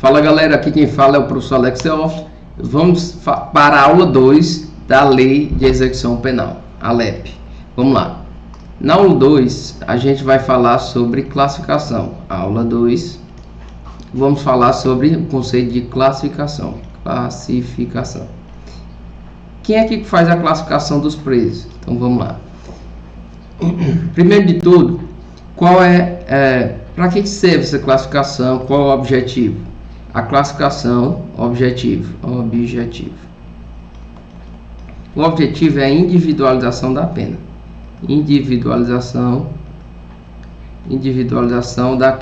Fala galera, aqui quem fala é o professor Alex Teófilo. Vamos para a aula 2 da Lei de Execução Penal, a LEP. Vamos lá. Na aula 2 a gente vai falar sobre classificação. Aula 2, vamos falar sobre o conceito de classificação. Quem é que faz a classificação dos presos? Então vamos lá. Primeiro de tudo, para que serve essa classificação? Qual é o objetivo? A classificação, objetivo. O objetivo é a individualização da pena. Individualização da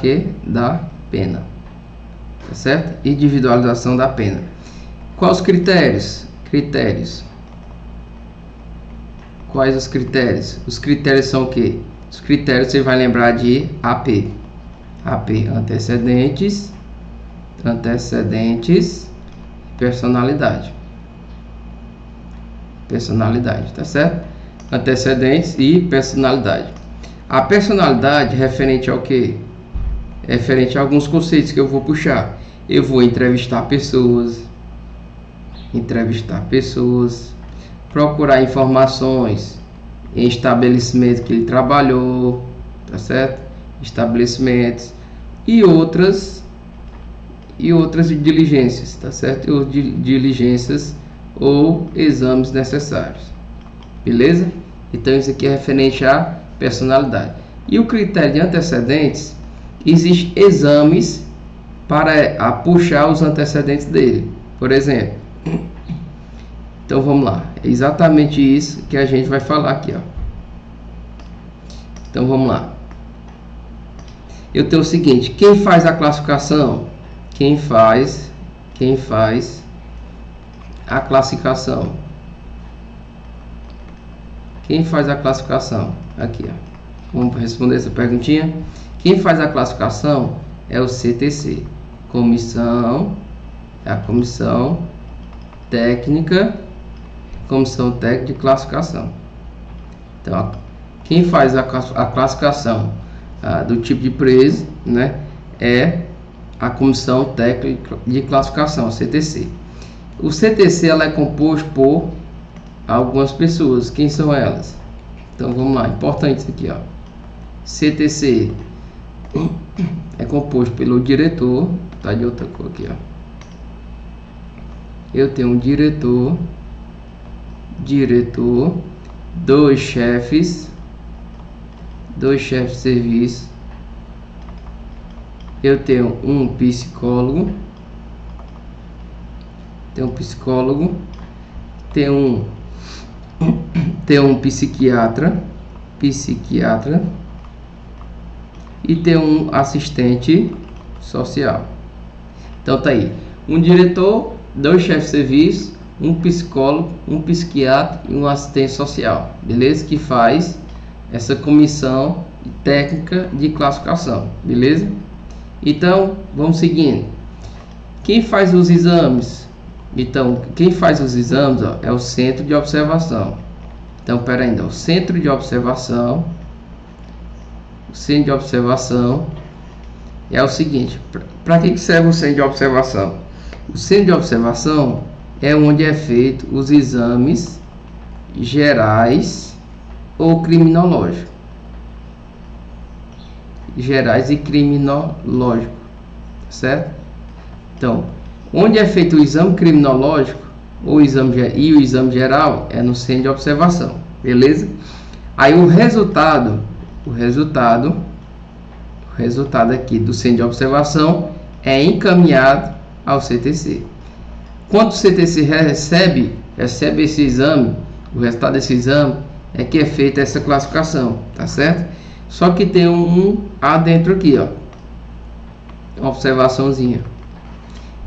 pena. Tá certo? Individualização da pena. Quais os critérios? Quais os critérios? Os critérios são o quê? Os critérios você vai lembrar de AP. Antecedentes, personalidade, tá certo? Antecedentes e personalidade. A personalidade referente ao quê? Referente a alguns conceitos que eu vou puxar. Eu vou entrevistar pessoas, procurar informações em estabelecimento que ele trabalhou, tá certo? Estabelecimentos e outras diligências, tá certo? Ou diligências ou exames necessários, beleza? Então isso aqui é referente à personalidade. E o critério de antecedentes, existem exames para puxar os antecedentes dele, por exemplo. Então vamos lá, é exatamente isso que a gente vai falar aqui, ó. Então vamos lá. Eu tenho o seguinte: quem faz a classificação? Quem faz a classificação? Quem faz a classificação? Aqui, ó. Vamos responder essa perguntinha. Quem faz a classificação é o CTC, a Comissão Técnica de Classificação. Então, quem faz a classificação do tipo de preso, né, é a Comissão Técnica de Classificação, CTC. O CTC ela é composto por algumas pessoas. Quem são elas? Então vamos lá, importante isso aqui, ó. CTC é composto pelo diretor, tá de outra cor aqui, ó. Eu tenho um diretor, dois chefes de serviço. Eu tenho um psicólogo, tenho um psiquiatra e tenho um assistente social. Então tá aí, um diretor, dois chefes de serviço, um psicólogo, um psiquiatra e um assistente social, beleza? Que faz essa comissão técnica de classificação, beleza? Então vamos seguindo. Quem faz os exames? Então quem faz os exames, ó, é o centro de observação. Então pera ainda, o centro de observação é o seguinte: para que serve o centro de observação? O centro de observação é onde é feito os exames gerais ou criminológicos. Certo? Então, onde é feito o exame criminológico ou o exame geral é no centro de observação, beleza? Aí o resultado aqui do centro de observação é encaminhado ao CTC. Quando o CTC recebe esse exame, o resultado desse exame é que é feita essa classificação, tá certo? Só que tem um adentro aqui, ó, uma observaçãozinha.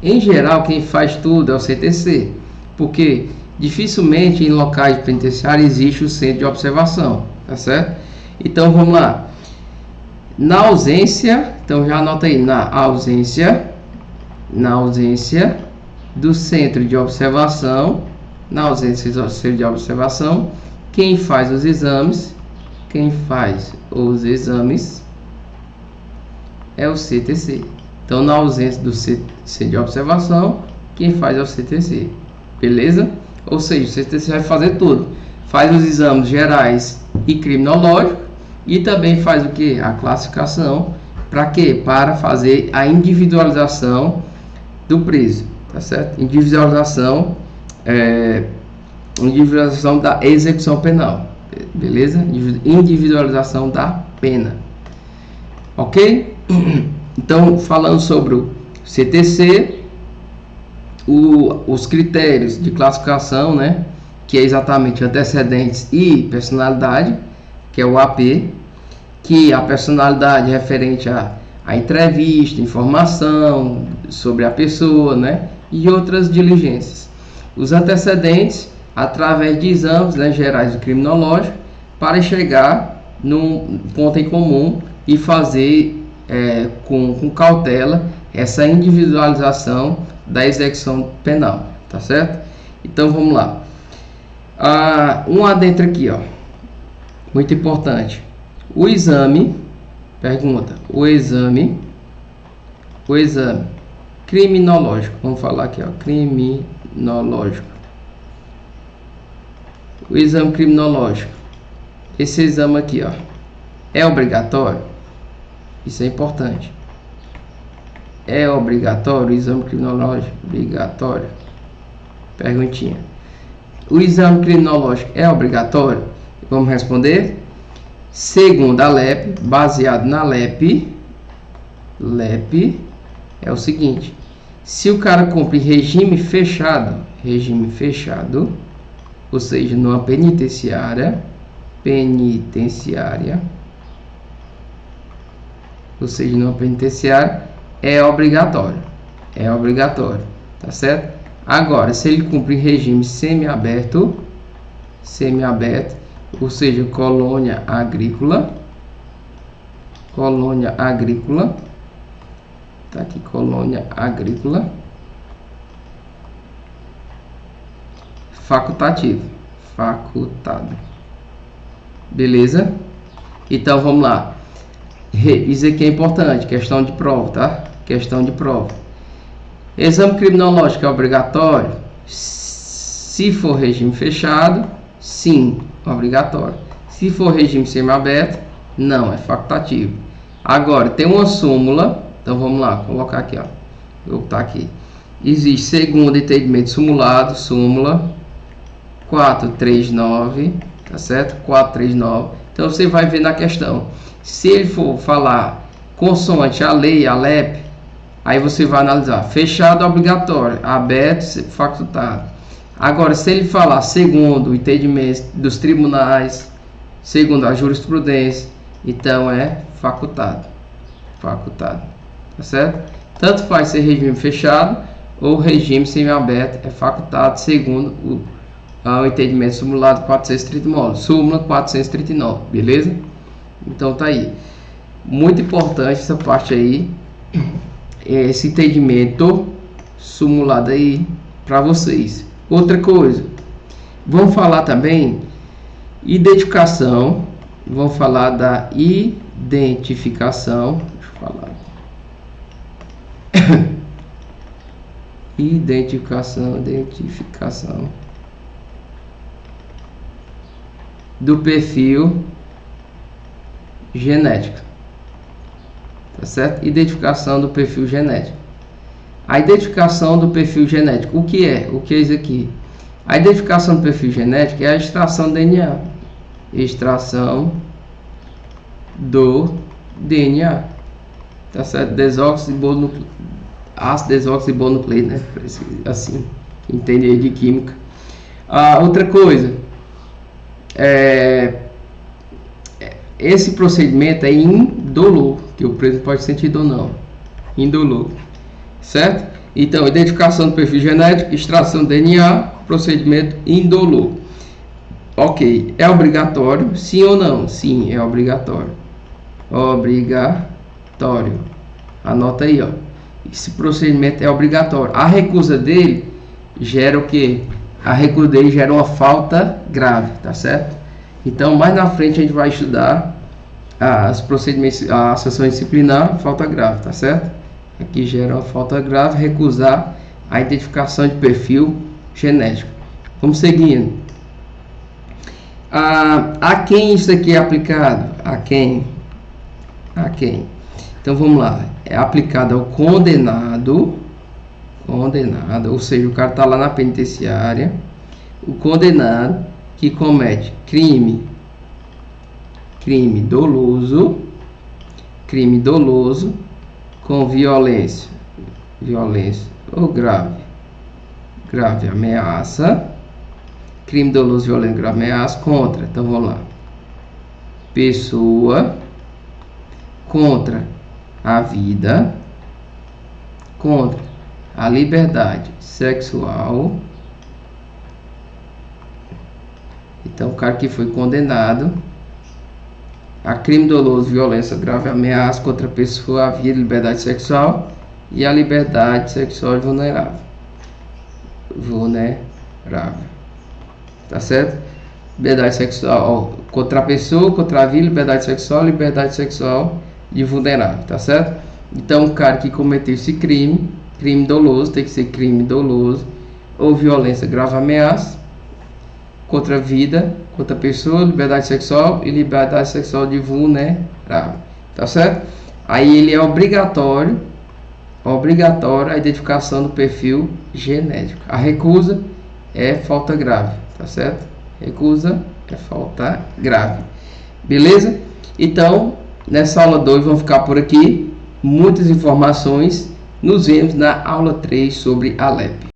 Em geral, quem faz tudo é o CTC, porque dificilmente em locais penitenciários existe o centro de observação, tá certo? Então vamos lá. Na ausência, então já anota aí, na ausência do centro de observação, quem faz os exames é o CTC. Então, na ausência do CTC de observação, quem faz é o CTC, beleza? Ou seja, o CTC vai fazer tudo, faz os exames gerais e criminológicos e também faz o que? A classificação, para quê? Para fazer a individualização do preso, tá certo? Individualização da execução penal, beleza? Individualização da pena, ok? Então, falando sobre o CTC, os critérios de classificação, né, que é exatamente antecedentes e personalidade, que é o AP, que a personalidade é referente à entrevista, informação sobre a pessoa, né, e outras diligências. Os antecedentes, através de exames, né, gerais e criminológicos, para chegar num ponto em comum e fazer com cautela essa individualização da execução penal, tá certo? Então vamos lá. Um adentro aqui, ó, muito importante. O exame, pergunta, o exame criminológico, vamos falar aqui, ó, criminológico. O exame criminológico, esse exame aqui, ó, é obrigatório? Isso é importante. É obrigatório o exame criminológico? Obrigatório. Perguntinha. O exame criminológico é obrigatório? Vamos responder. Segundo a LEP, baseado na LEP é o seguinte: se o cara cumpre regime fechado, ou seja, numa penitenciária, ou seja, numa penitenciária, é obrigatório, tá certo? Agora, se ele cumpre regime semiaberto, ou seja, colônia agrícola, tá aqui, colônia agrícola, facultado, beleza? Então, vamos lá. Isso aqui é importante, questão de prova, tá? Questão de prova. Exame criminológico é obrigatório? Se for regime fechado, sim, obrigatório. Se for regime semiaberto, não, é facultativo. Agora, tem uma súmula, então vamos lá, colocar aqui, ó. Vou botar aqui. Existe segundo entendimento simulado, súmula 439, tá certo? 439. Então você vai ver na questão. Se ele for falar consoante a lei, a LEP, aí você vai analisar fechado, obrigatório, aberto, facultado. Agora, se ele falar segundo o entendimento dos tribunais, segundo a jurisprudência, então é facultado, tá certo? Tanto faz ser regime fechado ou regime semiaberto, é facultado segundo o entendimento simulado 439, súmula 439, beleza? Então tá aí, muito importante essa parte aí, esse entendimento simulado aí para vocês. Outra coisa, vamos falar também identificação, vamos falar da identificação, deixa eu falar, identificação do perfil genético, tá certo? Identificação do perfil genético. A identificação do perfil genético, o que é isso aqui? A identificação do perfil genético é a extração do DNA, tá certo? Ácido desoxibonucleico, né? Assim, entender de química. Outra coisa, esse procedimento é indolor, que o preso pode sentir dor não, indolor, certo? Então, identificação do perfil genético, extração do DNA, procedimento indolor. Ok, é obrigatório, sim ou não? Sim, é obrigatório. Obrigatório. Anota aí, ó. Esse procedimento é obrigatório. A recusa dele gera o quê? A recusa dele gera uma falta grave, tá certo? Então, mais na frente a gente vai estudar os procedimentos, a sanção disciplinar, falta grave, tá certo? aqui gera uma falta grave, recusar a identificação de perfil genético. Vamos seguindo. A quem isso aqui é aplicado? A quem? Então vamos lá. É aplicado ao condenado, ou seja, o cara está lá na penitenciária, o condenado que comete crime doloso com violência ou grave ameaça, crime doloso, violento, grave ameaça contra, então vamos lá, pessoa, contra a vida, contra a liberdade sexual. Então o cara que foi condenado a crime doloso, violência, grave ameaça contra a pessoa, a vida, liberdade sexual e a liberdade sexual vulnerável, tá certo? Liberdade sexual contra a pessoa, contra a vida, liberdade sexual e vulnerável, tá certo? Então o cara que cometeu esse crime doloso, tem que ser crime doloso ou violência, grave ameaça contra a vida, contra a pessoa, liberdade sexual e liberdade sexual de vulnerável, tá certo? Aí ele é obrigatório a identificação do perfil genético. A recusa é falta grave, tá certo? Recusa é falta grave, beleza? Então, nessa aula 2 vamos ficar por aqui. Muitas informações. Nos vemos na aula 3 sobre a LEP.